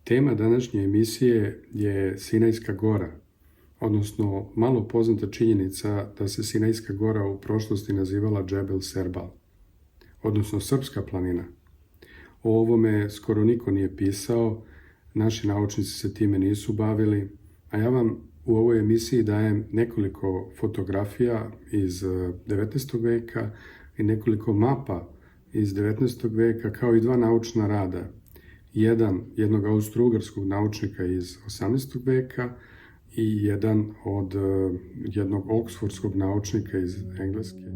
Tema današnje emisije je Sinajska gora, odnosno malo poznata činjenica da se Sinajska gora u prošlosti nazivala Džebel Serbal, odnosno Srpska planina. O ovome skoro niko nije pisao, naši naučnici se time nisu bavili, a ja vam u ovoj emisiji dajem nekoliko fotografija iz 19. veka i nekoliko mapa iz 19. veka, kao i dva naučna rada. Jednog austrougarskog naučnika iz 18. veka i jedan od jednog oksfordskog naučnika iz Engleske.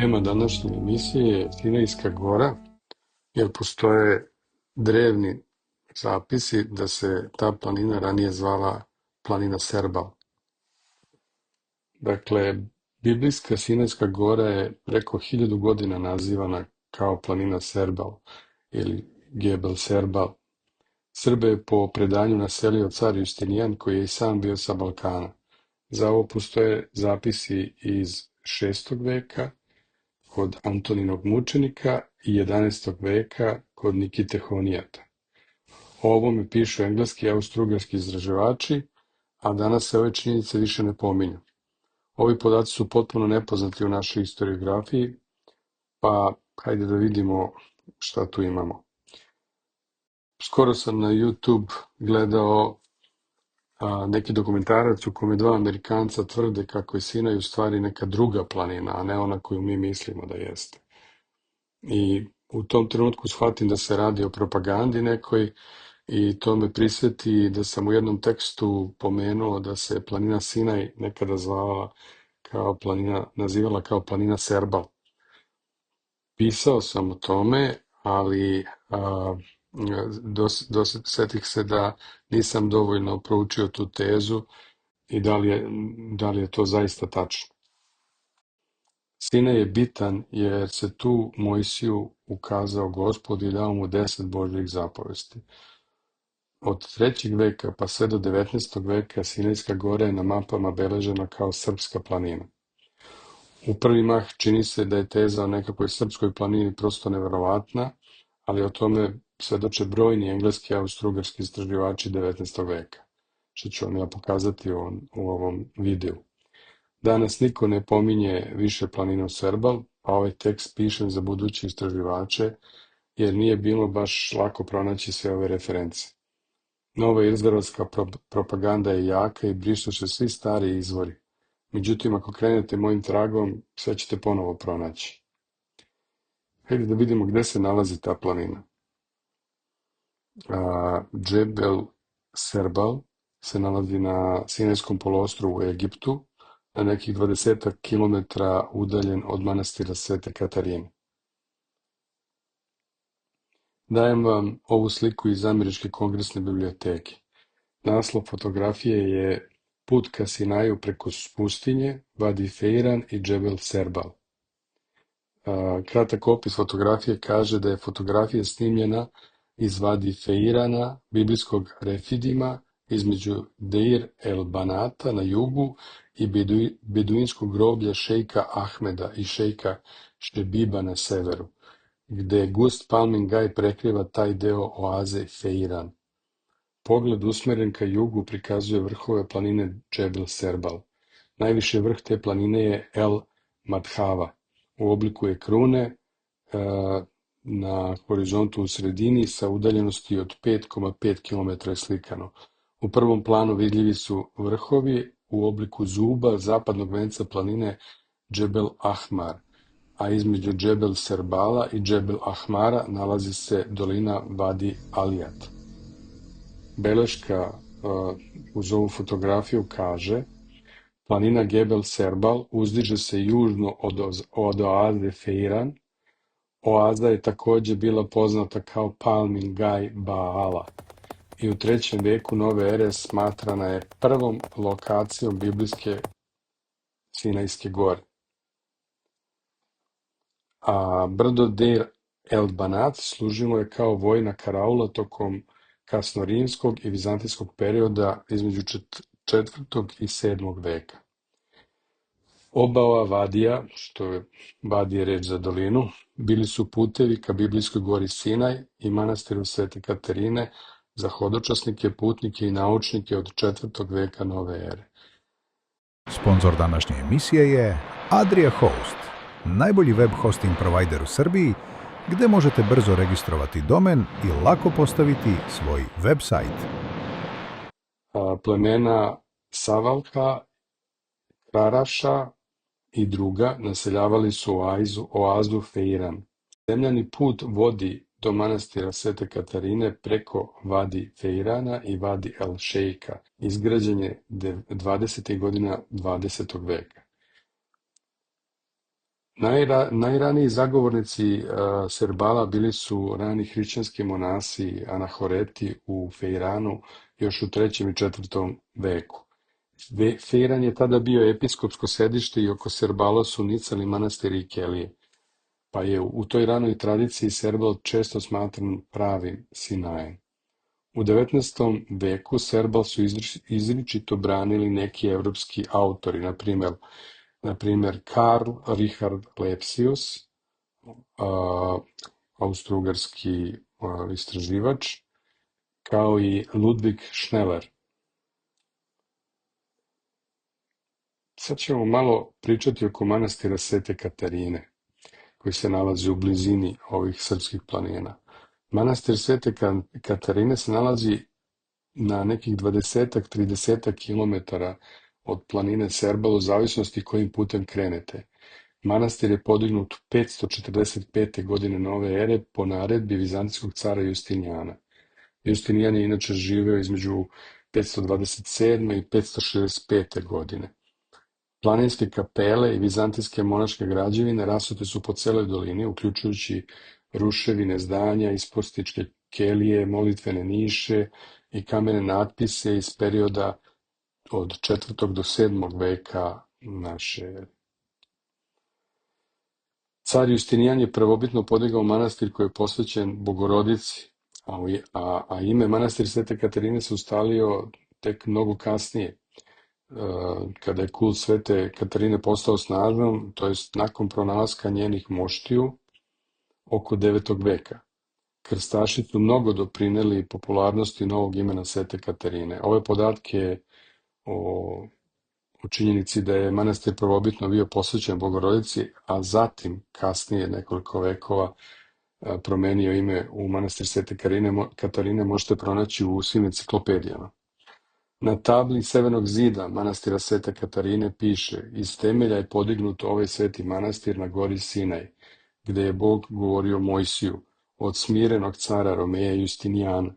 Tema današnje emisije je Sinajska gora, jer postoje drevni zapisi da se ta planina ranije zvala planina Serbal. Dakle, biblijska Sinajska gora je preko 1000 godina nazivana kao planina Serbal ili Gebel Serbal. Srbe je po predanju naselio car Justinijan, koji je i sam bio sa Balkana. Za ovo postoje zapisi iz 6. veka, kod Antoninog mučenika i 11. veka kod Nikite Honijata. O ovome pišu engleski i austrougarski istraživači, a danas se ove činjenice više ne pominju. Ovi podaci su potpuno nepoznati u našoj historiografiji, pa hajde da vidimo šta tu imamo. Skoro sam na YouTube gledao neki dokumentarac u kome dva Amerikanca tvrde kako je Sinaj u stvari neka druga planina, a ne ona koju mi mislimo da jeste. I u tom trenutku shvatim da se radi o propagandi nekoj i to me prisjeti da sam u jednom tekstu pomenuo da se planina Sinaj nekada nazivala kao planina Serbal. Pisao sam o tome, ali setih se da nisam dovoljno proučio tu tezu i da li je to zaista tačno. Sinaj je bitan jer se tu Mojsiju ukazao Gospod i dao mu 10 Božjih zapovesti. Od 3. veka pa sve do 19. veka Sinajska gora je na mapama beležena kao Srpska planina. U prvi mah čini se da je teza o nekakvoj srpskoj planini prosto neverovatna, ali o tome svedoče brojni engleski i austrougarski istraživači 19. veka, što ću vam ja pokazati u ovom videu. Danas niko ne pominje više planinu Serbal, a ovaj tekst pišem za buduće istraživače, jer nije bilo baš lako pronaći sve ove reference. Nova izraelska propaganda je jaka i brišu se svi stari izvori. Međutim, ako krenete mojim tragom, sve ćete ponovo pronaći. Hajde da vidimo gde se nalazi ta planina. Džebel Serbal se nalazi na Sinajskom poluostrvu u Egiptu, na nekih 20 kilometara udaljen od manastira Svete Katarine. Dajem vam ovu sliku iz Američke kongresne biblioteke. Naslov fotografije je Put ka Sinaju preko pustinje, Vadi Feiran i Džebel Serbal. Kratak opis fotografije kaže da je fotografija snimljena iz Vadi Feirana, biblijskog Refidima, između Deir el Banata na jugu i beduinskog groblja šejka Ahmeda i šejka Šebiba na severu, gde gust palmin gaj prekriva taj deo oaze Feiran. Pogled usmeren ka jugu prikazuje vrhove planine Džebel Serbal. Najviši vrh te planine je El Madhava. U obliku je krune na horizontu u sredini sa udaljenosti od 5,5 km je slikano. U prvom planu vidljivi su vrhovi u obliku zuba zapadnog venca planine Džebel Ahmar, a između Džebel Serbala i Džebel Ahmara nalazi se dolina Vadi Alijat. Beleška uz ovu fotografiju kaže: planina Gebel Serbal uzdiže se južno od oaze Feiran, Oaza je također bila poznata kao Palmin gaj Baala i u 3. veku nove ere smatrana je prvom lokacijom biblijske Sinajske gore. A brdo Deir el Banat služilo je kao vojna karaula tokom kasnorimskog i vizantijskog perioda između 4. i 7. veka. Oba ova vadija, što je vadije reč za dolinu, bili su putevi ka biblijskoj gori Sinaj i manastiru Svete Katarine za hodočasnike, putnike i naučnike od 4. veka nove ere. Sponzor današnje emisije je Adria Host, najbolji web hosting provider u Srbiji, gde možete brzo registrovati domen i lako postaviti svoj website. Plemena Savalka, Kraraša i druga naseljavali su oazu Feiran. Zemljani put vodi do manastira Svete Katarine preko Vadi Feirana i Vadi El Šejka, izgrađen je 20. godina 20. veka. Najraniji zagovornici Serbala bili su rani hrišćanski monasi Anahoreti u Feiranu još u 3. i 4. veku. Feiran je tada bio episkopsko sedište i oko Serbala su nicali manastiri i kelije, pa je u toj ranoj tradiciji Serbal često smatran pravim Sinajem. U 19. veku Serbal su izričito branili neki evropski autori, na primjer Karl Richard Lepsius, austrougarski istraživač, kao i Ludwig Schneller. Sad ćemo malo pričati oko manastira Svete Katarine, koji se nalazi u blizini ovih srpskih planina. Manastir Svete Katarine se nalazi na nekih 20-30 kilometara od planine Serbal, u zavisnosti kojim putem krenete. Manastir je podignut 545. godine nove ere po naredbi vizantijskog cara Justinijana. Justinijan je inače živeo između 527. i 565. godine. Planinske kapele i vizantijske monaške građevine rasute su po celoj dolini, uključujući ruševine zdanja, ispostičke kelije, molitvene niše i kamene natpise iz perioda od 4. do 7. veka naše ere. Car Justinijan je prvobitno podigao manastir koji je posvećen Bogorodici, a ime manastir Svete Katarine se ustalio tek mnogo kasnije, kada je kult Svete Katarine postao snažan, to jest nakon pronalaska njenih moštiju oko 9. veka. Krstaši su mnogo doprineli popularnosti novog imena Svete Katarine. Ove podatke o činjenici da je manastir prvobitno bio posvećen Bogorodici, a zatim, kasnije nekoliko vekova, promenio ime u manastir Svete Katarine, možete pronaći u svim enciklopedijama. Na tabli severnog zida manastira Svete Katarine piše: iz temelja je podignut ovaj sveti manastir na gori Sinaj, gde je Bog govorio Mojsiju, od smirenog cara Romeja Justinijana,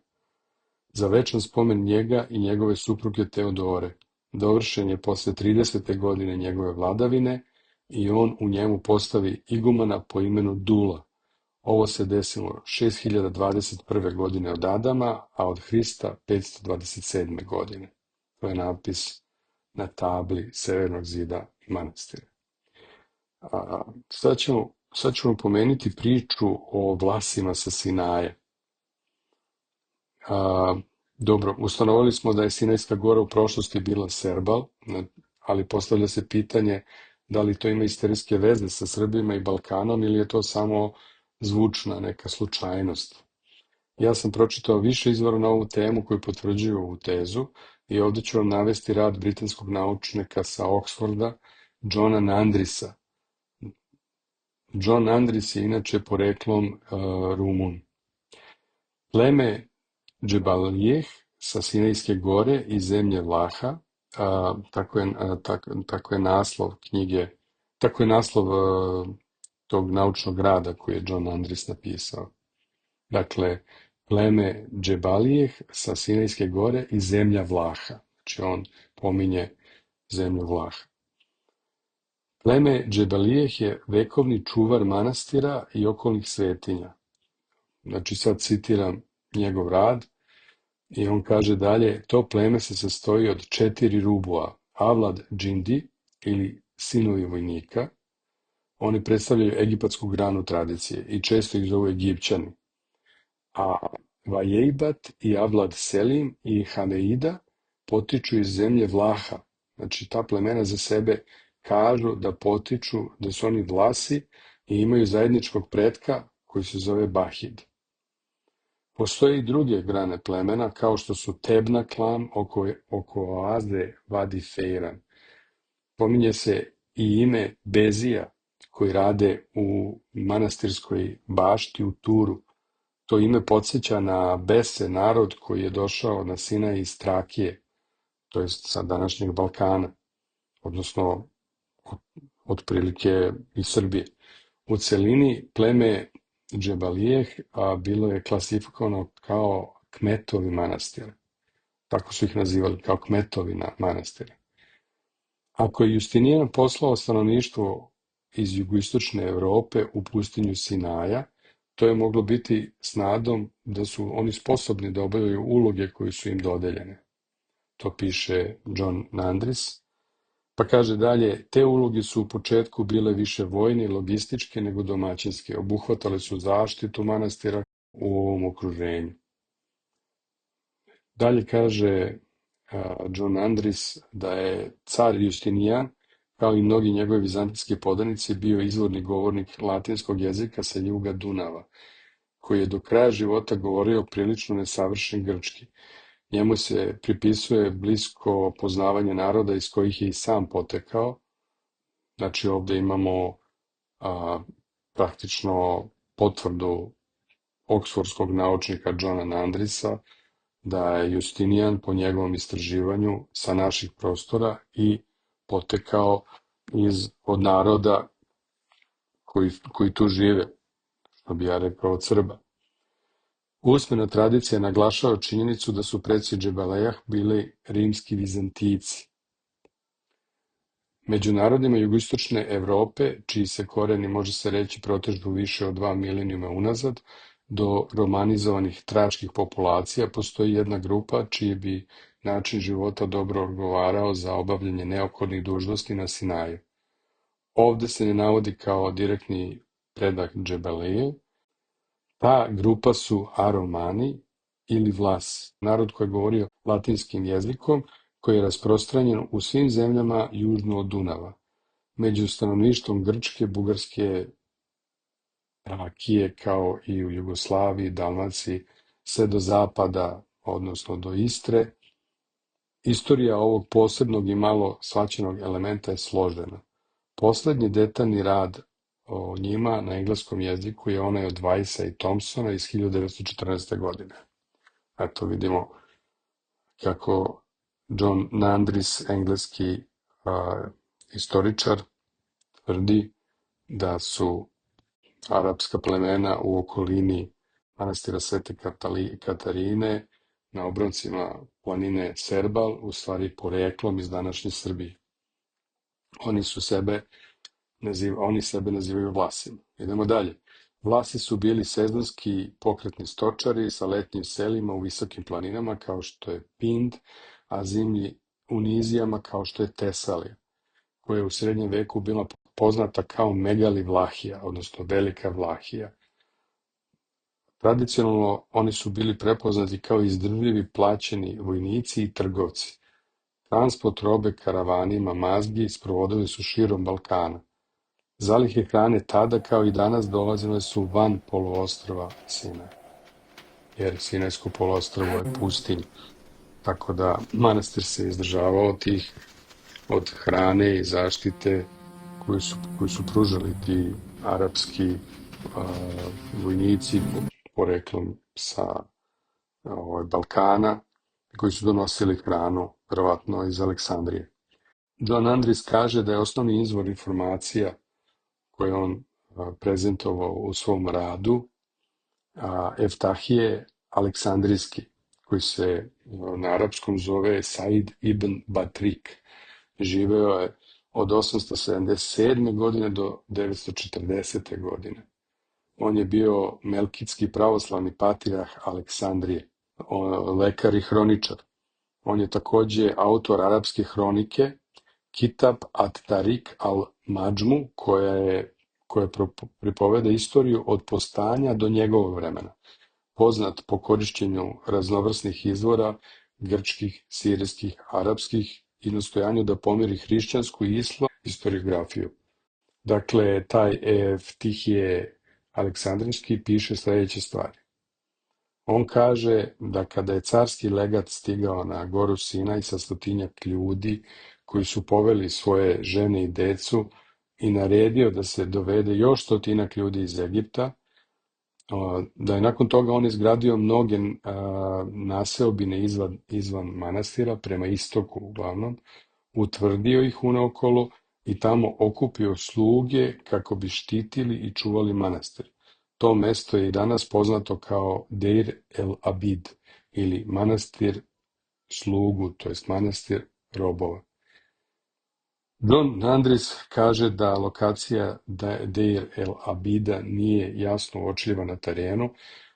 za večan spomen njega i njegove supruge Teodore. Dovršen je posle 30. godine njegove vladavine i on u njemu postavi igumana po imenu Dula. Ovo se desilo 6021. godine od Adama, a od Hrista 527. godine. To je napis na tabli severnog zida manastira. Sad ćemo pomenuti priču o vlasima sa Sinaja. Dobro, ustanovili smo da je Sinajska gora u prošlosti bila Serbal, ali postavlja se pitanje da li to ima istorijske veze sa Srbima i Balkanom ili je to samo zvučna neka slučajnost. Ja sam pročitao više izvora na ovu temu koji potvrđuju ovu tezu i ovdje ću vam navesti rad britanskog naučnika sa Oxforda, Johna Nandrisa. John Andris je inače poreklom Rumun. Pleme Džebalijeh sa Sinajske gore i zemlje Vlaha, tako je naslov knjige, tako je naslov tog naučnog rada koji je John Andris napisao. Dakle, pleme Džebalijeh sa Sinajske gore i zemlja Vlaha. Znači on pominje zemlju Vlaha. Pleme Džebalijeh je vekovni čuvar manastira i okolnih svetinja. Znači sad citiram njegov rad i on kaže dalje, to pleme se sastoji od 4 rubua, Avlad Džindi ili sinovi vojnika. Oni predstavljaju egipatsku granu tradicije i često ih zovu Egipćani. A Vajejbat i Avlad Selim i Haneida potiču iz zemlje Vlaha. Znači ta plemena za sebe kažu da potiču, da su oni Vlasi i imaju zajedničkog pretka koji se zove Bahid. Postoje i druge grane plemena, kao što su Tebna klan oko oaze Vadi Fejran. Pominje se i ime Bezija, koji rade u manastirskoj bašti u Turu. To ime podsjeća na Bese, narod koji je došao na Sinaj iz Trakije, to jest sa današnjeg Balkana, odnosno otprilike iz Srbije. U celini pleme Džebalijeh bilo je klasifikovano kao kmetovi manastira. Tako su ih nazivali, kao kmetovi manastira. Ako je Justinijan poslao stanovništvo iz jugoistočne Evrope u pustinju Sinaja, to je moglo biti s nadom da su oni sposobni da obavljaju uloge koje su im dodeljene. To piše John Nandris. Pa kaže dalje, te uloge su u početku bile više vojne i logističke nego domaćinske. Obuhvatale su zaštitu manastira u ovom okruženju. Dalje kaže John Andris da je car Justinijan, kao i mnogi njegovi vizantijski podanici, bio izvorni govornik latinskog jezika sa juga Dunava, koji je do kraja života govorio prilično nesavršen grčki. Njemu se pripisuje blisko poznavanje naroda iz kojih je i sam potekao. Znači ovde imamo praktično potvrdu oksfordskog naučnika Johna Nandrisa da je Justinijan po njegovom istraživanju sa naših prostora i potekao od naroda koji tu žive, što bi ja rekao od Srba. Usmena tradicija naglašava činjenicu da su preci Džebelejah bili rimski Vizantijci. Među narodima jugoistočne Evrope, čiji se koreni, može se reći, protežu više od 2 milenijuma unazad, do romanizovanih tračkih populacija, postoji jedna grupa čiji bi način života dobro odgovarao za obavljanje neophodnih dužnosti na Sinaju. Ovde se ne navodi kao direktni predah Džebeleje. Ta grupa su Aromani ili Vlasi, narod koji je govorio latinskim jezikom, koji je rasprostranjen u svim zemljama južno od Dunava, među stanovništvom Grčke, Bugarske, Trakije, kao i u Jugoslaviji, Dalmaciji, sve do zapada, odnosno do Istre. Istorija ovog posebnog i malo shvaćenog elementa je složena. Poslednji detaljni rad o njima na engleskom jeziku je onaj od Weissa i Thompsona iz 1914. godine. Eto vidimo kako John Nandris, engleski istoričar, tvrdi da su arapska plemena u okolini manastira Svete Katarine na obroncima planine Serbal, u stvari poreklom iz današnje Srbije. Oni sebe nazivaju Vlasima. Idemo dalje. Vlasi su bili sezonski pokretni stočari sa letnjim selima u visokim planinama kao što je Pind, a zimlji u nizijama kao što je Tesalija, koja je u srednjem veku bila poznata kao Megali Vlahija, odnosno Velika Vlahija. Tradicionalno oni su bili prepoznati kao izdržljivi plaćeni vojnici i trgovci. Transport robe karavanima mazgi sprovodili su širom Balkana. Zalihe hrane tada kao i danas dolazile su van poluostrva Sinaj, jer Sinajsko poluostrvo je pustinj, tako da manastir se izdržavao od hrane i zaštite koju su pružali ti arapski vojnici poreklom sa Balkana, koji su donosili hranu, verovatno iz Aleksandrije. John Andris kaže da je osnovni izvor informacija koje on prezentovao u svom radu Eftahije Aleksandrijski, koji se na arapskom zove Said ibn Batrik. Živeo je od 877. godine do 940. godine. On je bio melkitski pravoslavni patrijarh Aleksandrije, lekar i hroničar. On je takođe autor arapske hronike Kitab at-Tarik al-Madžmu, koja pripoveda istoriju od postanja do njegovog vremena, poznat po korišćenju raznovrsnih izvora, grčkih, sirijskih, arapskih, i nastojanju da pomiri hrišćansku i islamsku historiografiju. Dakle, taj Eftihije Aleksandrinski piše sledeće stvari. On kaže da kada je carski legat stigao na goru Sinaj sa 100 ljudi koji su poveli svoje žene i decu i naredio da se dovede još 100 ljudi iz Egipta, da je nakon toga on izgradio mnoge naseobine izvan manastira, prema istoku uglavnom, utvrdio ih unaokolo i tamo okupio sluge kako bi štitili i čuvali manastir. To mesto je i danas poznato kao Deir el Abid ili manastir slugu, to jest manastir robova. John Nandris kaže da lokacija Deir el Abida nije jasno uočljiva na terenu,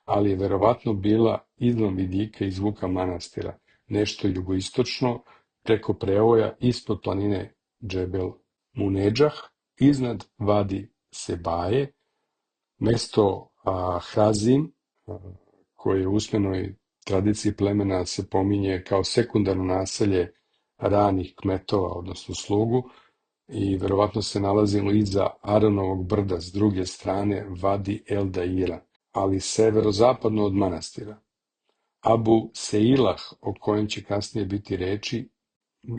ali je verovatno bila izvan vidika iz zvuka manastira, nešto jugoistočno, preko prevoja ispod planine Džebel Munedžah, iznad Vadi Sebaje, mesto Hrazim, koje u usmenoj tradiciji plemena se pominje kao sekundarno naselje ranih kmetova, odnosno slugu, i verovatno se nalazimo iza Aronovog brda s druge strane Vadi El Daira, ali severozapadno od manastira. Abu Seilah, o kojem će kasnije biti reči,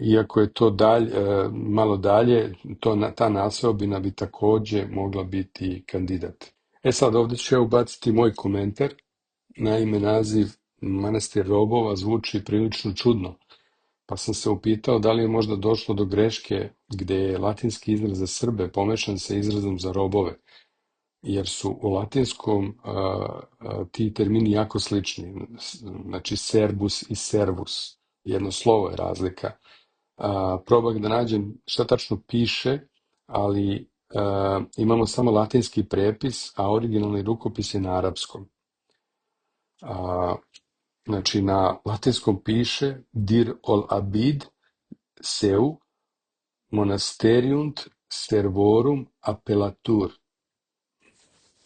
iako je to malo dalje, ta naseobina bi takođe mogla biti kandidat. Sad ovde ću ja ubaciti moj komentar. Naime, naziv manastir robova zvuči prilično čudno, pa sam se upitao da li je možda došlo do greške gde je latinski izraz za Srbe pomešan sa izrazom za robove, jer su u latinskom ti termini jako slični, znači serbus i servus, jedno slovo je razlika. Probah da nađem šta tačno piše, ali imamo samo latinski prepis, a originalni rukopis je na arapskom. Znači, na latinskom piše Dir ol Abid seu monasteriunt servorum appellatur.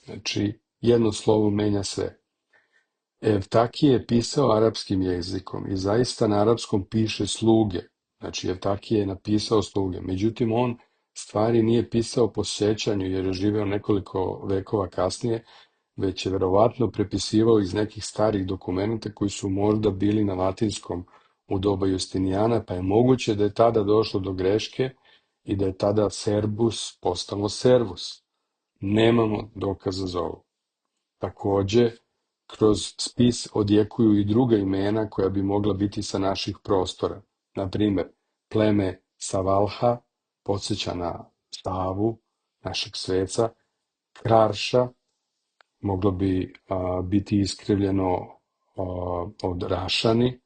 Znači, jedno slovo menja sve. Evtaki je pisao arapskim jezikom i zaista na arapskom piše sluge. Znači, Evtaki je napisao sluge. Međutim, on stvari nije pisao po sećanju jer je živeo nekoliko vekova kasnije, već je verovatno prepisivao iz nekih starih dokumenta koji su možda bili na latinskom u doba Justinijana, pa je moguće da je tada došlo do greške i da je tada serbus postalo servus. Nemamo dokaza za ovo. Takođe, kroz spis odjekuju i druga imena koja bi mogla biti sa naših prostora. Na primer, pleme Savalha podsjeća na Savu, našeg sveca, Krarša moglo bi biti iskrivljeno od Rašani,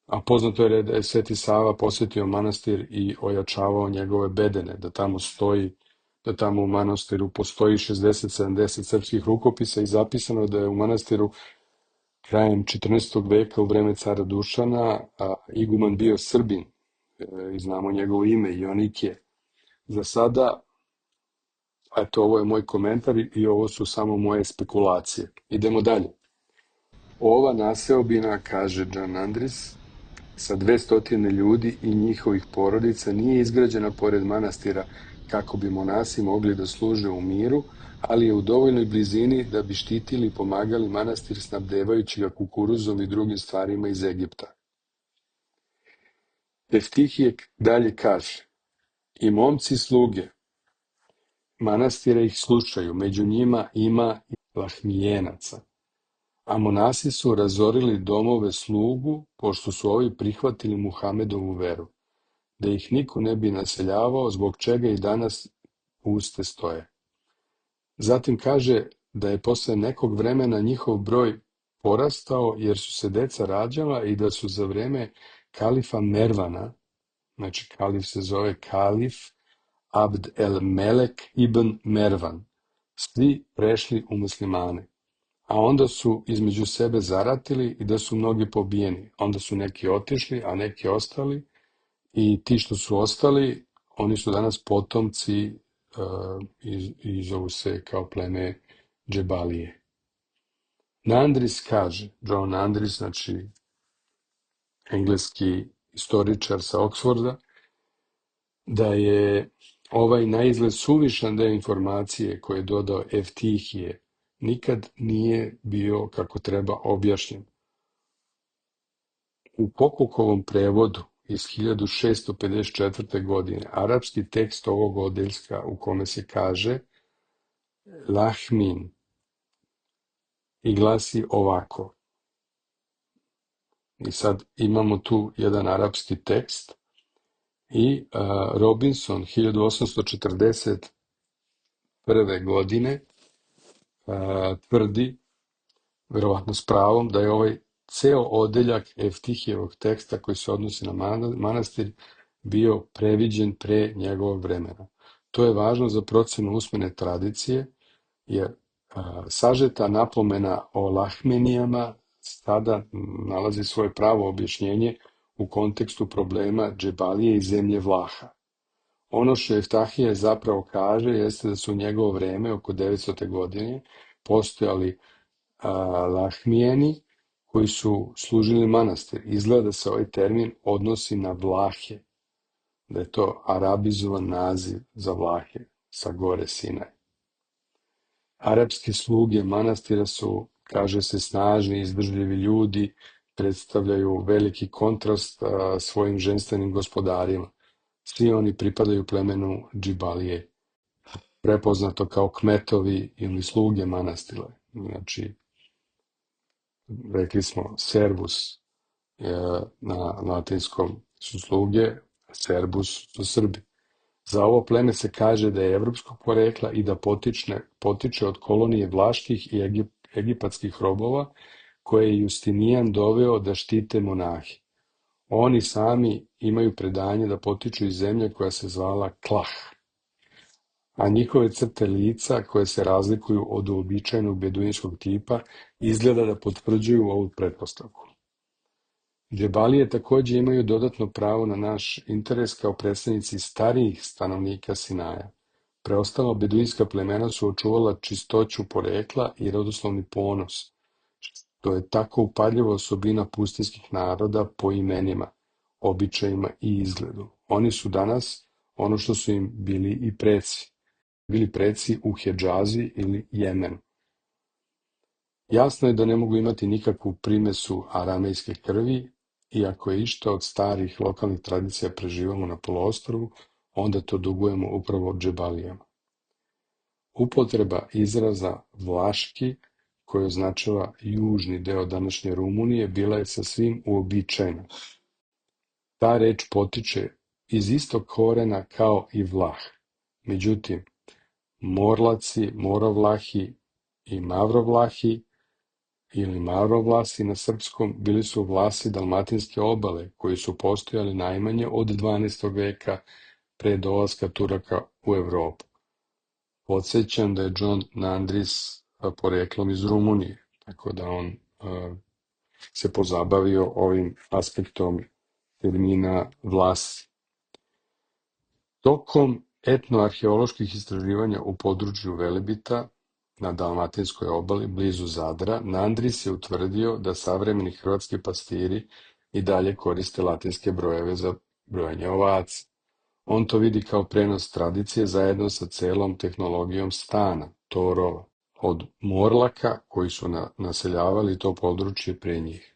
a poznato je da je Sveti Sava posjetio manastir i ojačavao njegove bedene, da tamo u manastiru postoji 60-70 srpskih rukopisa i zapisano je da je u manastiru krajem 14. veka u vreme cara Dušana iguman bio Srbin, i znamo njegovo ime, Jonikije. Za sada, eto, ovo je moj komentar i ovo su samo moje spekulacije. Idemo dalje. Ova naseobina, kaže John Andris, sa 200 ljudi i njihovih porodica nije izgrađena pored manastira kako bi monasi mogli da služe u miru, ali je u dovoljnoj blizini da bi štitili i pomagali manastir snabdevajući ga kukuruzom i drugim stvarima iz Egipta. Eftihije dalje kaže, i momci sluge manastira ih slušaju, među njima ima i Lahmijenaca. A monasi su razorili domove slugu, pošto su ovi prihvatili Muhamedovu veru, da ih niko ne bi naseljavao, zbog čega i danas puste stoje. Zatim kaže da je posle nekog vremena njihov broj porastao jer su se deca rađala i da su za vreme kalifa Mervana, Znači, kalif se zove Kalif Abd el Melek ibn Mervan. Svi prešli u muslimane. A onda su između sebe zaratili i da su mnogi pobijeni. Onda su neki otišli, a neki ostali. I ti što su ostali, oni su danas potomci i zovu se kao pleme Džebalije. Nandris kaže, John Nandris, znači engleski istoričar sa Oxforda, da je ovaj naizgled suvišan deo informacije koje je dodao Eftihije nikad nije bio kako treba objašnjen. U Pokukovom prevodu iz 1654. godine arapski tekst ovog odeljka u kome se kaže Lahmin i glasi ovako. I sad imamo tu jedan arapski tekst i Robinson 1841. godine tvrdi, verovatno s pravom, da je ovaj ceo odeljak Eftihijevog teksta koji se odnosi na manastir bio previđen pre njegovog vremena. To je važno za procenu usmene tradicije, jer sažeta napomena o Lahmenijama sada nalazi svoje pravo objašnjenje u kontekstu problema Džebalije i zemlje Vlaha. Ono što Eftahije zapravo kaže jeste da su u njegovo vreme, oko 900. godine, postojali Lahmijeni koji su služili manastir. Izgleda da se ovaj termin odnosi na Vlahe, da je to arabizovan naziv za Vlahe sa gore Sinaj. Arapske sluge manastira su, kaže se, snažni, izdržljivi ljudi, predstavljaju veliki kontrast svojim ženstvenim gospodarima. Svi oni pripadaju plemenu Džibalije, prepoznato kao kmetovi ili sluge manastira. Znači, rekli smo servus na latinskom su sluge, serbus su Srbi. Za ovo pleme se kaže da je evropskog porekla i da potiče od kolonije vlaških i egipatskih robova koje je Justinijan doveo da štite monahi. Oni sami imaju predanje da potiču iz zemlje koja se zvala Klah, a njihove crte lica koje se razlikuju od uobičajenog beduinskog tipa izgleda da potvrđuju ovu pretpostavku. Džebalije takođe imaju dodatno pravo na naš interes kao predstavnici starijih stanovnika Sinaja. Preostala beduinska plemena su očuvala čistoću porekla i rodoslovni ponos, što je tako upadljiva osobina pustinskih naroda po imenima, običajima i izgledu. Oni su danas ono što su im bili i preci. Bili preci u Hedžazi ili Jemenu. Jasno je da ne mogu imati nikakvu primesu aramejske krvi, i ako je išta od starih lokalnih tradicija preživamo na poluostrvu, onda to dugujemo upravo Džebalijama. Upotreba izraza Vlaški, koji označava južni deo današnje Rumunije, bila je sasvim uobičajena. Ta reč potiče iz istog korena kao i Vlah. Međutim, Morlaci, Morovlahi i Mavrovlahi ili Mavrovlasi na srpskom bili su Vlasi Dalmatinske obale koji su postojali najmanje od 12. veka pre dolaska Turaka u Evropu. Podsećam da je John Nandris poreklom iz Rumunije, tako da on se pozabavio ovim aspektom termina Vlasi. Tokom etnoarheoloških istraživanja u području Velebita na Dalmatinskoj obali, blizu Zadra, Nandris je utvrdio da savremeni hrvatski pastiri i dalje koriste latinske brojeve za brojanje ovaca. On to vidi kao prenos tradicije zajedno sa celom tehnologijom stana, torova, od Morlaka koji su naseljavali to područje pre njih.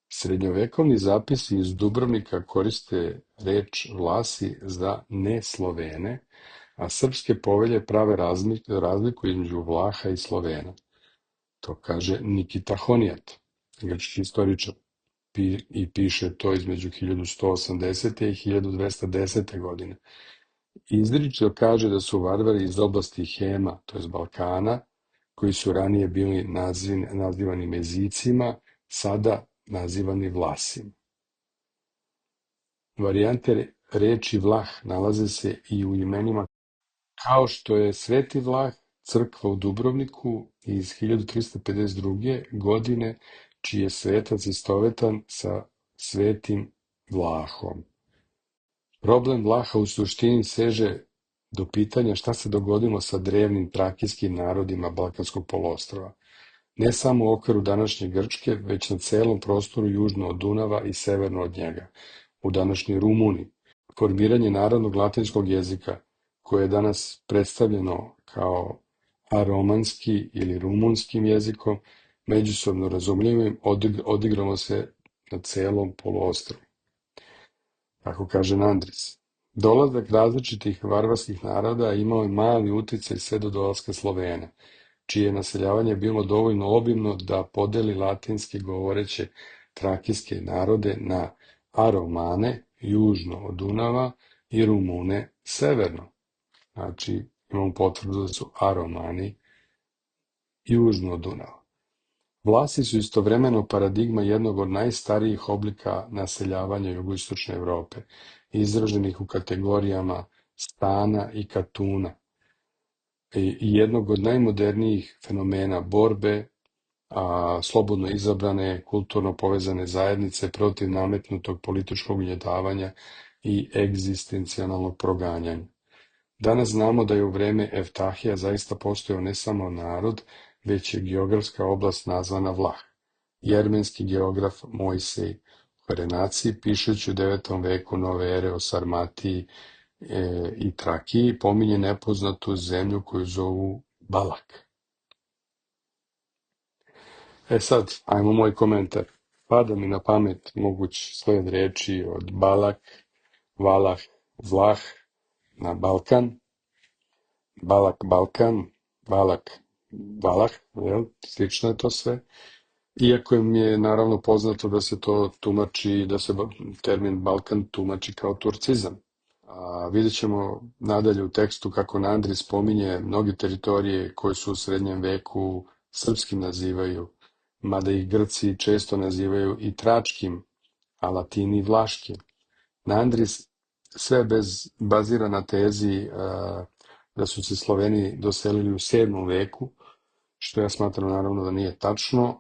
Srednjovekovni zapisi iz Dubrovnika koriste reč Vlasi za ne-Slovene, a srpske povelje prave razliku između Vlaha i Slovena. To kaže Nikita Honijat, grčki istoričar, i piše to između 1180. i 1210. godine. Izričito kaže da su varvari iz oblasti Hema, to je Balkana, koji su ranije bili nazivani Mezicima, sada nazivani Vlasima. Varijante reči Vlah nalaze se i u imenima kao što je Sveti Vlah, crkva u Dubrovniku iz 1352. godine, čiji je svetac istovetan sa Svetim Vlahom. Problem Vlaha u suštini seže do pitanja šta se dogodilo sa drevnim trakijskim narodima Balkanskog poluostrva, ne samo u okviru današnje Grčke, već na celom prostoru južno od Dunava i severno od njega, u današnjoj Rumuniji. Formiranje narodnog latinskog jezika, koje je danas predstavljeno kao aromanski ili rumunskim jezikom, međusobno razumljivim, odigralo se na celom poluostrvu. Kako kaže Nandris. Dolazak različitih varvarskih naroda imao je mali uticaj sve do dolaska Slovena, čije je naseljavanje bilo dovoljno obimno da podeli latinski govoreće trakijske narode na Aromane, južno od Dunava, i Rumune, severno. Znači, imamo potvrdu da su Aromani južno od Dunava. Vlasi su istovremeno paradigma jednog od najstarijih oblika naseljavanja jugoistočne Evrope, izraženih u kategorijama stana i katuna, i jednog od najmodernijih fenomena borbe, slobodno izabrane, kulturno povezane zajednice protiv nametnutog političkog ugnjetavanja i egzistencijalnog proganjanja. Danas znamo da je u vreme Eftahija zaista postojao ne samo narod, već je geografska oblast nazvana Vlah. Jermenski geograf Mojsej u Renaciji, pišući u 9. veku nove ere o Sarmatiji i Trakiji, pominje nepoznatu zemlju koju zovu Balak. Sad, ajmo moj komentar. Pada mi na pamet moguć sled reči od Balak, Valah, Vlah, na Balkan, Balak, Balkan, Balak, Valah, slično je to sve. Iako mi je naravno poznato da se to tumači, da se termin Balkan tumači kao turcizam. Vidjet ćemo nadalje u tekstu kako Nandri spominje mnoge teritorije koje su u srednjem veku srpskim nazivaju, mada ih Grci često nazivaju i tračkim, a Latini vlaškim. Nandris sve bazira na tezi da su se Sloveni doselili u 7. veku, što ja smatram naravno da nije tačno,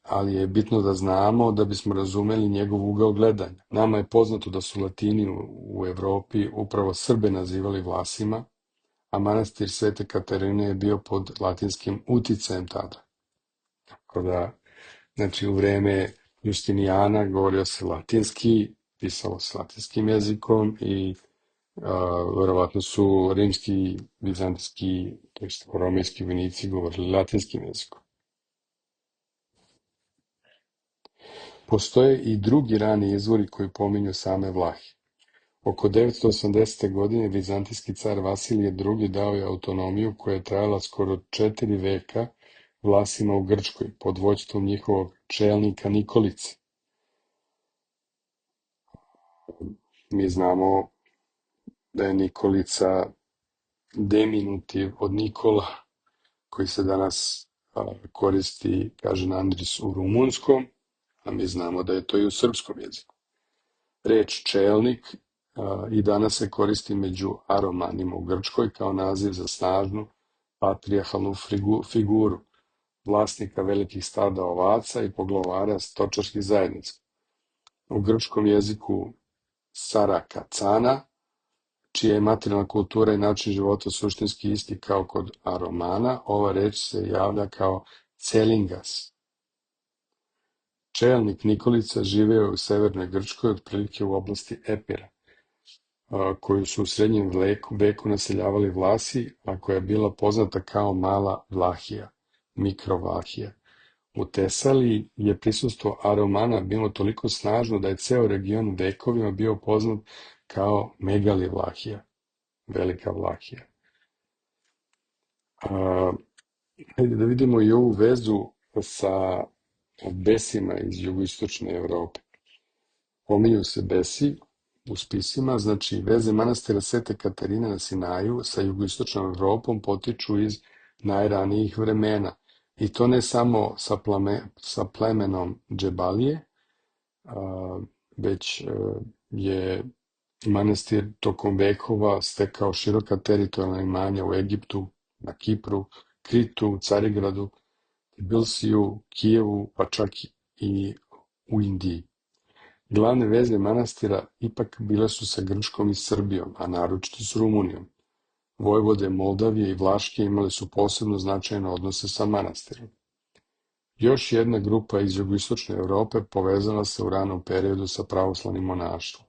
ali je bitno da znamo da bismo razumeli njegov ugao gledanja. Nama je poznato da su Latini u Evropi upravo Srbe nazivali Vlasima, a manastir Svete Katarine je bio pod latinskim uticajem tada. Tako da, znači u vreme Justinijana govorio se latinski, pisalo se latinskim jezikom i verovatno su rimski, vizantijski, to jest romejski vojnici govorili latinskim jezikom. Postoje i drugi rani izvori koji pominju same Vlahi. Oko 980. godine vizantijski car Vasilije II. Dao je autonomiju koja je trajala skoro 4 veka Vlasima u Grčkoj pod vođstvom njihovog čelnika Nikolice. Mi znamo da je Nikolica deminutiv od Nikola, koji se danas koristi, kaže Nandris, u rumunskom, a mi znamo da je to i u srpskom jeziku. Reč čelnik i danas se koristi među Aromanima u Grčkoj kao naziv za snažnu patrijarhalnu figuru, vlasnika velikih stada ovaca i poglavara stočarskih zajednica. U grčkom jeziku Sarakacana, čija je materijalna kultura i način života suštinski isti kao kod Aromana, ova reč se javlja kao celingas. Čelnik Nikolica živeo je u severnoj Grčkoj, otprilike u oblasti Epira, koju su u srednjem veku naseljavali Vlasi, a koja je bila poznata kao Mala Vlahija, Mikrovlahija. U Tesaliji je prisustvo Aromana bilo toliko snažno da je ceo region vekovima bio poznat kao Megali Vlahija, Velika Vlahija. Hajde da vidimo i ovu vezu sa besima iz jugoistočne Evrope. Pominju se besi u spisima, znači veze manastira Svete Katarine na Sinaju sa jugoistočnom Evropom potiču iz najranijih vremena. I to ne samo sa plemenom Džebalije, već je manastir tokom vekova stekao široka teritorijalna imanja u Egiptu, na Kipru, Kritu, Carigradu, Tbilisiju, Kijevu, pa čak i u Indiji. Glavne veze manastira ipak bile su sa Grčkom i Srbijom, a naročito s Rumunijom. Vojvode Moldavije i Vlaške imali su posebno značajne odnose sa manastirom. Još jedna grupa iz jugoistočne Europe povezala se u ranom periodu sa pravoslavnim monaštvom.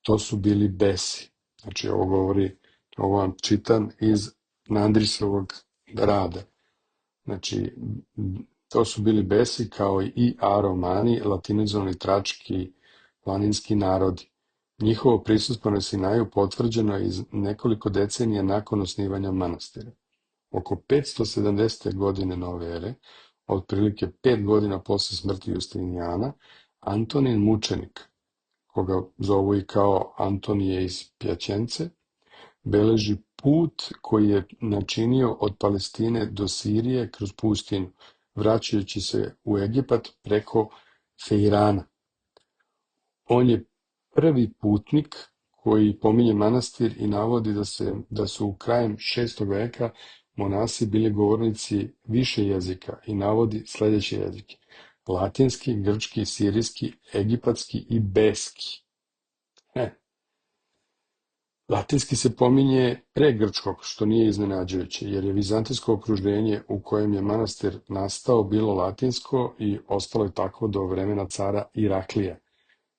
To su bili Besi. Znači, ovo vam čitam iz Nandrisovog rada. Znači, to su bili Besi kao i Aromani, latinizovani trački planinski narodi. Njihovo prisustvo na Sinaju potvrđeno je iz nekoliko decenija nakon osnivanja manastira. Oko 570. godine nove ere, otprilike 5 godina posle smrti Justinijana, Antonin mučenik, koga zovu i kao Antonije iz Pjaćence, beleži put koji je načinio od Palestine do Sirije kroz pustinju, vraćajući se u Egipat preko Feirana. On je prvi putnik koji pominje manastir i navodi da su krajem 6. veka monasi bili govornici više jezika i navodi sledeće jezike: latinski, grčki, sirijski, egipatski i beski. Latinski se pominje pre grčkog, što nije iznenađujuće, jer je vizantijsko okruženje u kojem je manastir nastao bilo latinsko i ostalo je tako do vremena cara Iraklija,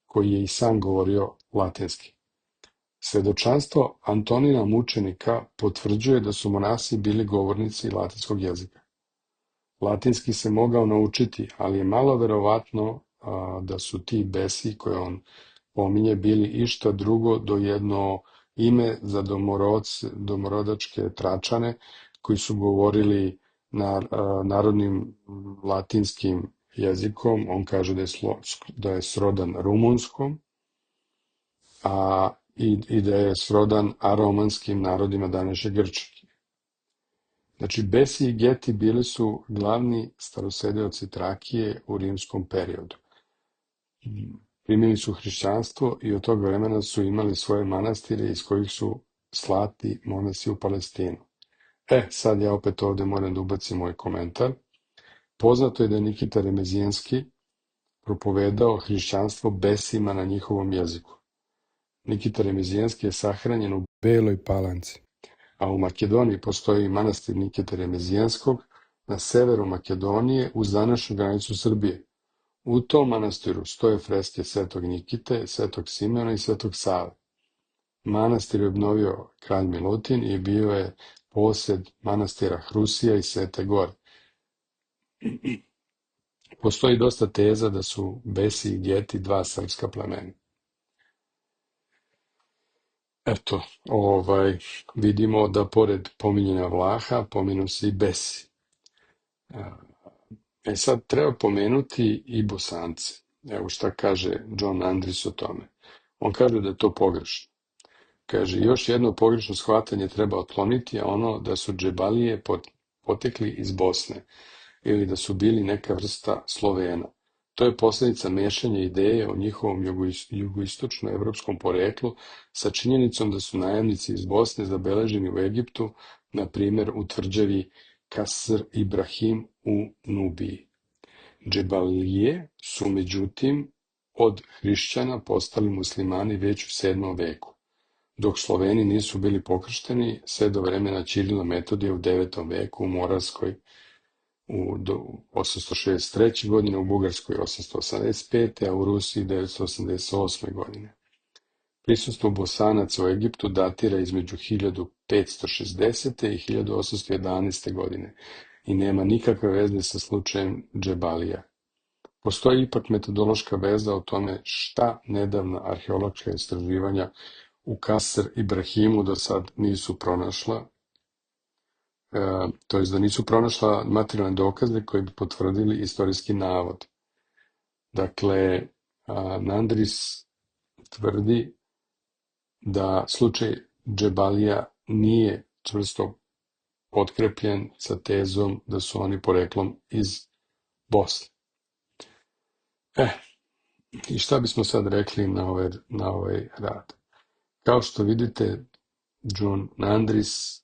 koji je i sam govorio latinski. Svedočanstvo Antonina mučenika potvrđuje da su monasi bili govornici latinskog jezika. Latinski se mogao naučiti, ali je malo verovatno da su ti Besi koje on pominje bili išta drugo do jedno ime za domorodačke Tračane koji su govorili narodnim latinskim jezikom. On kaže da je srodan rumunskom i da je srodan aromanskim narodima današnje Grčke. Znači, Besi i Geti bili su glavni starosedeoci Trakije u rimskom periodu. Primili su hrišćanstvo i od tog vremena su imali svoje manastire iz kojih su slati monasi u Palestinu. Sad ja opet ovde moram da ubacim moj komentar. Poznato je da je Nikita Remezijenski propovedao hrišćanstvo Besima na njihovom jeziku. Nikita Remezijenski je sahranjen u Beloj Palanci, a u Makedoniji postoji manastir Nikite Remezijenskog na severu Makedonije uz današnju granicu Srbije. U tom manastiru stoje freske Svetog Nikite, Svetog Simeona i Svetog Save. Manastir je obnovio kralj Milutin i bio je posed manastira Hrusija i Svete Gore. Postoji dosta teza da su Besi i Geti dva srpska plemena. Eto, vidimo da pored pominjanja Vlaha, pominu se i Besi. Sad treba pomenuti i Bosance. Evo šta kaže John Andris o tome. On kaže da je to pogrešno. Kaže, još jedno pogrešno shvatanje treba otkloniti, a ono da su džebalije potekli iz Bosne ili da su bili neka vrsta Slovena. To je posljedica mešanja ideje o njihovom jugoistočno-evropskom poreklu sa činjenicom da su najamnici iz Bosne zabeleženi u Egiptu, na primjer u tvrđavi Kasr Ibrahim u Nubiji. Džebalije su međutim od hrišćana postali muslimani već u 7. veku, dok Sloveni nisu bili pokršteni sve do vremena Ćirila Metodija u 9. veku u Moravskoj u 863. godine, u Bugarskoj 885. a u Rusiji 988. godine. Prisustvo Bosanaca u Egiptu datira između 1560. i 1811. godine i nema nikakve veze sa slučajem Džebalija. Postoji ipak metodološka veza o tome šta nedavna arheološka istraživanja u Kasr Ibrahimu do sad nisu pronašla, to jest da nisu pronašla materijalne dokaze koji bi potvrdili istorijski navod. Dakle, Nandris tvrdi da slučaj Džebalija nije čvrsto potkrepljen sa tezom da su oni poreklom iz Bosne. I šta bismo sad rekli na ovaj rad? Kao što vidite, John Nandris,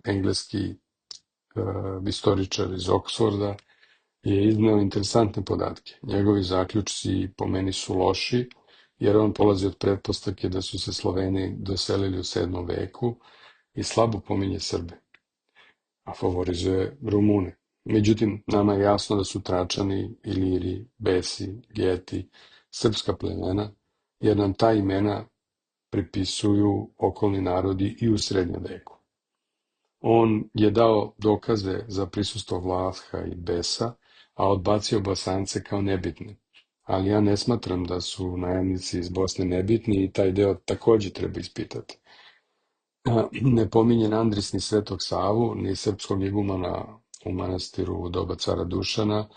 engleski istoričar iz Oksforda, je izneo interesantne podatke. Njegovi zaključci po meni su loši, jer on polazi od pretpostavke da su se Sloveni doselili u 7. veku i slabo pominje Srbe, a favorizuje Rumune. Međutim, nama je jasno da su Tračani, Iliri, Besi, Geti, srpska plemena, jer nam ta imena pripisuju okolni narodi i u srednjem veku. On je dao dokaze za prisustvo Vlaha i Besa, a odbacio Bosance kao nebitne. Ali ja ne smatram da su najamnici iz Bosne nebitni i taj deo takođe treba ispitati. Ne pominje Andris ni Svetog Savu, ni srpskog igumana u manastiru u doba cara Dušana,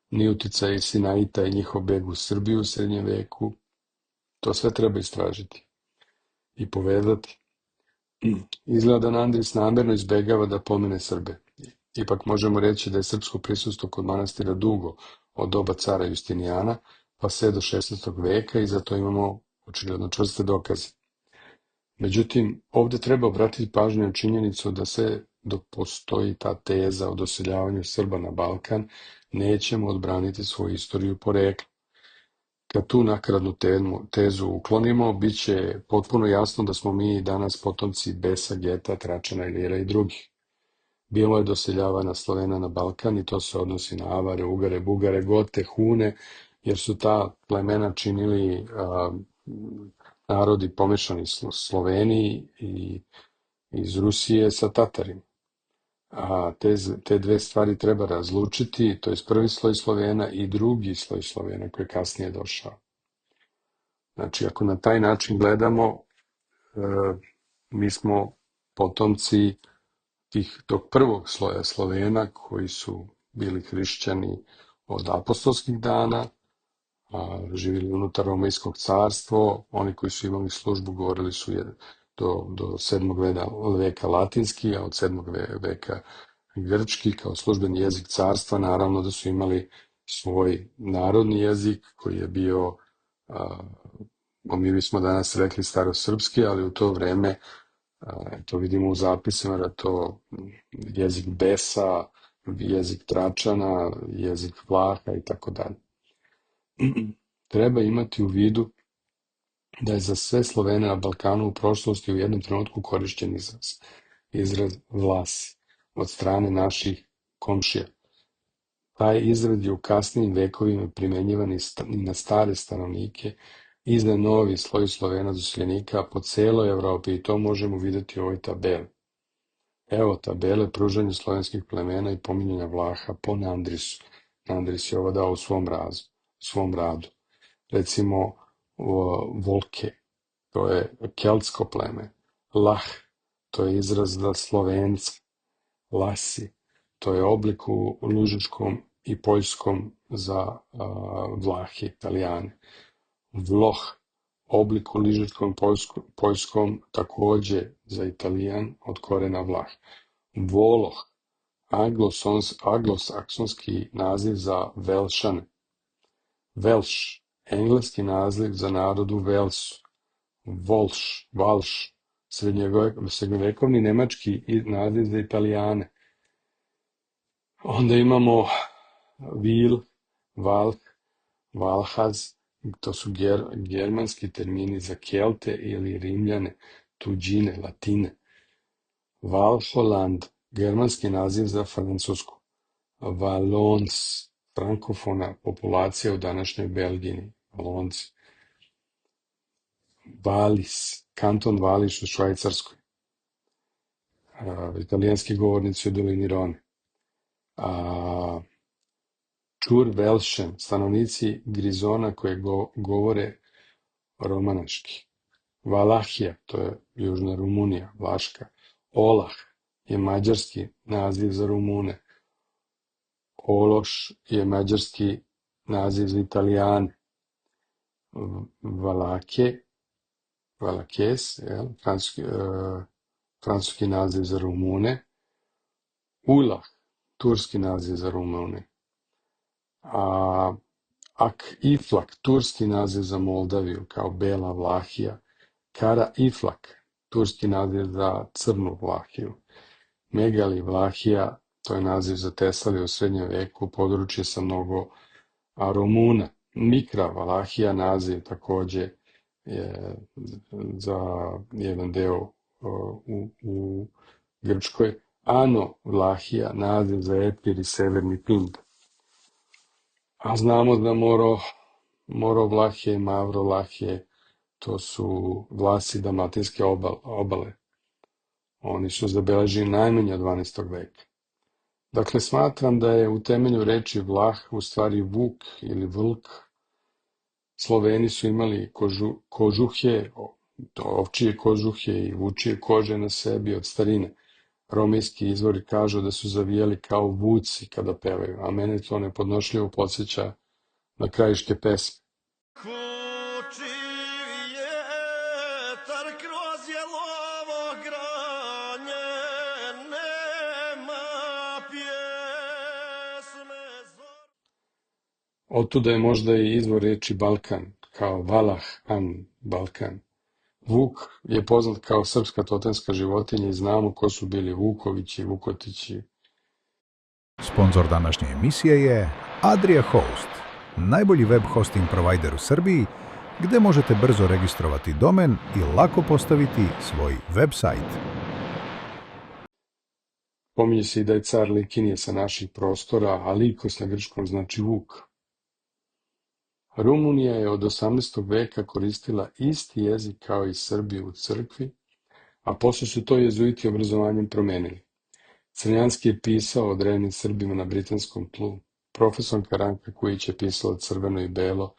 ni uticaj Sinaita i njihov beg u Srbiju u srednjem veku. To sve treba istražiti i povezati. Izgleda da Andris namerno izbegava da pomene Srbe. Ipak možemo reći da je srpsko prisustvo kod manastira dugo, od doba cara Justinijana, pa sve do 16. veka i zato imamo očigledno čvrste dokaze. Međutim, ovde treba obratiti pažnju na činjenicu da sve dok postoji ta teza o doseljavanju Srba na Balkan, nećemo odbraniti svoju istoriju porekla. Kad tu nakradnu tezu uklonimo, bit će potpuno jasno da smo mi danas potomci Besa, Geta, Tračana, Ilira i drugih. Bilo je doseljavanja Slovena na Balkan i to se odnosi na Avare, Ugare, Bugare, Gote, Hune, jer su ta plemena činili narodi pomešani Sloveni i iz Rusije sa Tatarima. A te dve stvari treba razlučiti, to je prvi sloj Slovena i drugi sloj Slovena koji je kasnije došao. Znači, ako na taj način gledamo, mi smo potomci tog prvog sloja Slovena koji su bili hrišćani od apostolskih dana, živjeli unutar Romejskog carstva, oni koji su imali službu govorili su do 7. veka latinski, a od 7. veka grčki kao službeni jezik carstva, naravno da su imali svoj narodni jezik koji je bio, mi bismo danas rekli starosrpski, ali u to vreme, to vidimo u zapisima da to jezik Besa, jezik Tračana, jezik Vlaha i tako dalje. Treba imati u vidu da je za sve Slovene na Balkanu u prošlosti u jednom trenutku korišćen izraz Vlasi od strane naših komšija. Taj izraz je u kasnijim vekovima primenjivan i na stare stanovnike i za novi sloj Slovena doseljenika po celoj Evropi i to možemo videti u ovoj tabeli. Evo tabele pružanja slovenskih plemena i pominjanja Vlaha po Nandrisu. Nandris je ovo dao u svom radu. Recimo Volke, to je keltsko pleme. Lah, to je izraz za Slovenca. Lasi, to je oblik u lužičkom i poljskom za Vlahe, Italijane. Vloh, oblik u ližičkom i poljskom takođe za Italijan od korena Vlah. Voloh, anglosaksonski naziv za Velšane. Velš, engleski naziv za narod u Velsu. Valš, srednjovekovni nemački naziv za Italijane. Onda imamo Vil, Valh, Valhaz, to su germanski termini za Kelte ili Rimljane, tuđine, Latine. Valholand, germanski naziv za Francusku. Valons, frankofona populacija u današnjoj Belgiji, Valonci. Valis, kanton Vališ u Švajcarskoj. Italijanski govornici u dolini Rone. Čur-Velšen, stanovnici Grizona koje govore romanaški. Valahija, to je južna Rumunija, Vlaška. Olah je mađarski naziv za Rumune. Ološ je mađarski naziv za Italijane. Valakes, francuski naziv za Rumune. Ulah, turski naziv za Rumune. Ak-Iflak, turski naziv za Moldaviju, kao Bela Vlahija. Kara-Iflak, turski naziv za Crnu Vlahiju. Megali Vlahija, to je naziv za Teslaviju u srednjem veku, područje sa mnogo Rumuna. Mikra Valahija, naziv takođe je za jedan deo u Grčkoj. Ano Vlahija, naziv za Epir i Severni Pind. A znamo da Moro Vlahije i Mavro Vlahije, to su Vlasi Dalmatinske obale. Oni su zabeleženi najmanje od 12. veka. Dakle, smatram da je u temelju reči Vlah u stvari Vuk ili Vlk. Sloveni su imali kožuhje, ovčije kožuhje i vučije kože na sebi od starine. Romejski izvori kažu da su zavijali kao vuci kada pevaju, a mene to nepodnošljivo podsjeća na krajiške pesme. Kuči vjetar kroz jelovo granje, nema pjesme zor. Otuda je možda i izvor reči Balkan, kao Valah-an, Balkan. Vuk je poznat kao srpska totemska životinja i znamo ko su bili Vukovići i Vukotići. Sponzor današnje emisije je Adria Host, najbolji web hosting provider u Srbiji, gde možete brzo registrovati domen i lako postaviti svoj website. Pominje se i da je car Likinije sa naših prostora, a Likos na grčkom znači Vuk. Rumunija je od 18. veka koristila isti jezik kao i Srbi u crkvi, a posle su to jezuiti obrazovanjem promenili. Crnjanski je pisao o drevnim Srbima na britanskom tlu. Profesorka Ranka Kujić je pisala crveno i belo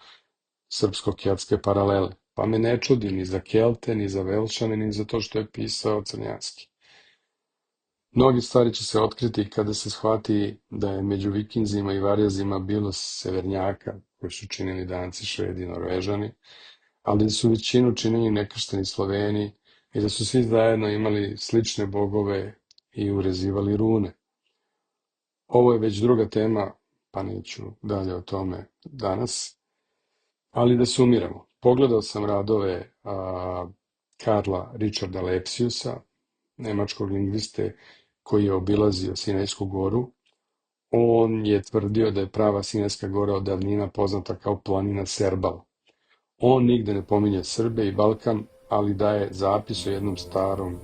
srpsko-keltske paralele, pa me ne čudi ni za Kelte, ni za Velšane, ni za to što je pisao crnjanski. Mnogi stvari će se otkriti kada se shvati da je među Vikinzima i Varjazima bilo severnjaka, koji su činili Danci, Švedi i Norvežani, ali da su većinu činili nekršteni Sloveni i da su svi zajedno imali slične bogove i urezivali rune. Ovo je već druga tema, pa neću dalje o tome danas, ali da sumiramo. Pogledao sam radove Karla Richarda Lepsiusa, nemačkog lingviste koji je obilazio Sinajsku goru. On je tvrdio da je prava Sinajska gora od davnina poznata kao planina Serbal. On nigde ne pominje Srbe i Balkan, ali daje zapis o jednom starom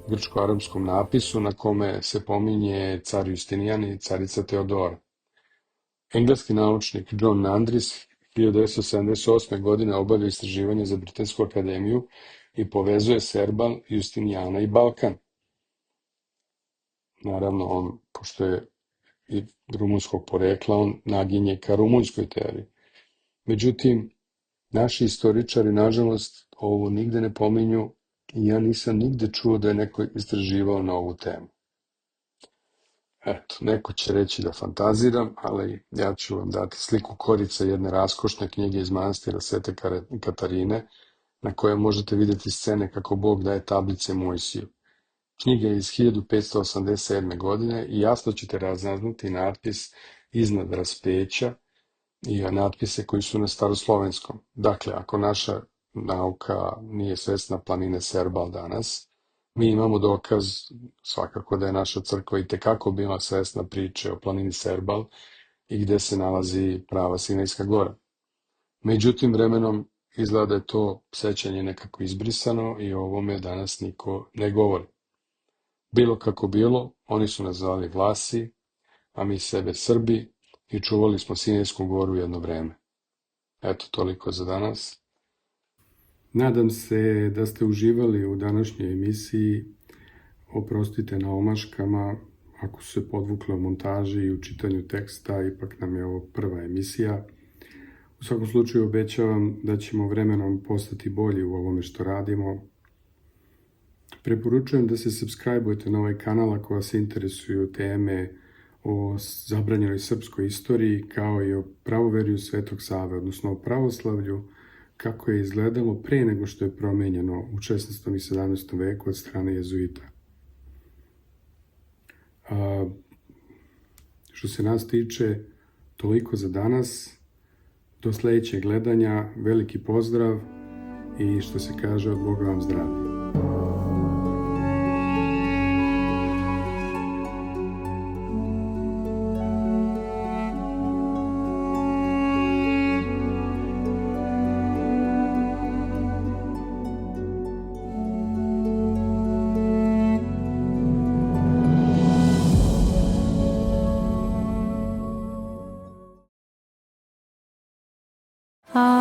grčko-arapskom napisu na kome se pominje car Justinijan i carica Teodora. Engleski naučnik John Nandris 1978. godine obavlja istraživanje za Britansku akademiju i povezuje Serbal, Justinijana i Balkan. Naravno, on, pošto je i rumunskog porekla, on naginje ka rumunskoj teoriji. Međutim, naši istoričari, nažalost, ovo nigde ne pominju i ja nisam nigde čuo da je neko istraživao na ovu temu. Eto, neko će reći da fantaziram, ali ja ću vam dati sliku korice jedne raskošne knjige iz manastira Svete Katarine, na kojoj možete vidjeti scene kako Bog daje tablice Mojsiju. Knjiga je iz 1587. godine i jasno ćete razaznati natpis iznad raspeća i natpise koji su na staroslovenskom. Dakle, ako naša nauka nije svesna planine Serbal danas, mi imamo dokaz svakako da je naša crkva itekako bila svesna priče o planini Serbal i gde se nalazi prava Sinajska gora. Međutim, vremenom izgleda da je to sećanje nekako izbrisano i o ovome danas niko ne govori. Bilo kako bilo, oni su nas zvali Vlasi, a mi sebe Srbi i čuvali smo Sinajsku goru jedno vreme. Eto, toliko za danas. Nadam se da ste uživali u današnjoj emisiji. Oprostite na omaškama, ako su se podvukle u montaži i u čitanju teksta, ipak nam je ovo prva emisija. U svakom slučaju obećavam da ćemo vremenom postati bolji u ovome što radimo. Preporučujem da se subscribe-ujete na ovaj kanal ako vas interesuju teme o zabranjenoj srpskoj istoriji, kao i o pravoverju Svetog Save, odnosno o pravoslavlju, kako je izgledalo pre nego što je promenjeno u 16. i 17. veku od strane jezuita. Što se nas tiče, toliko za danas. Do sljedećeg gledanja, veliki pozdrav i što se kaže, od Boga vam zdravlje. Ah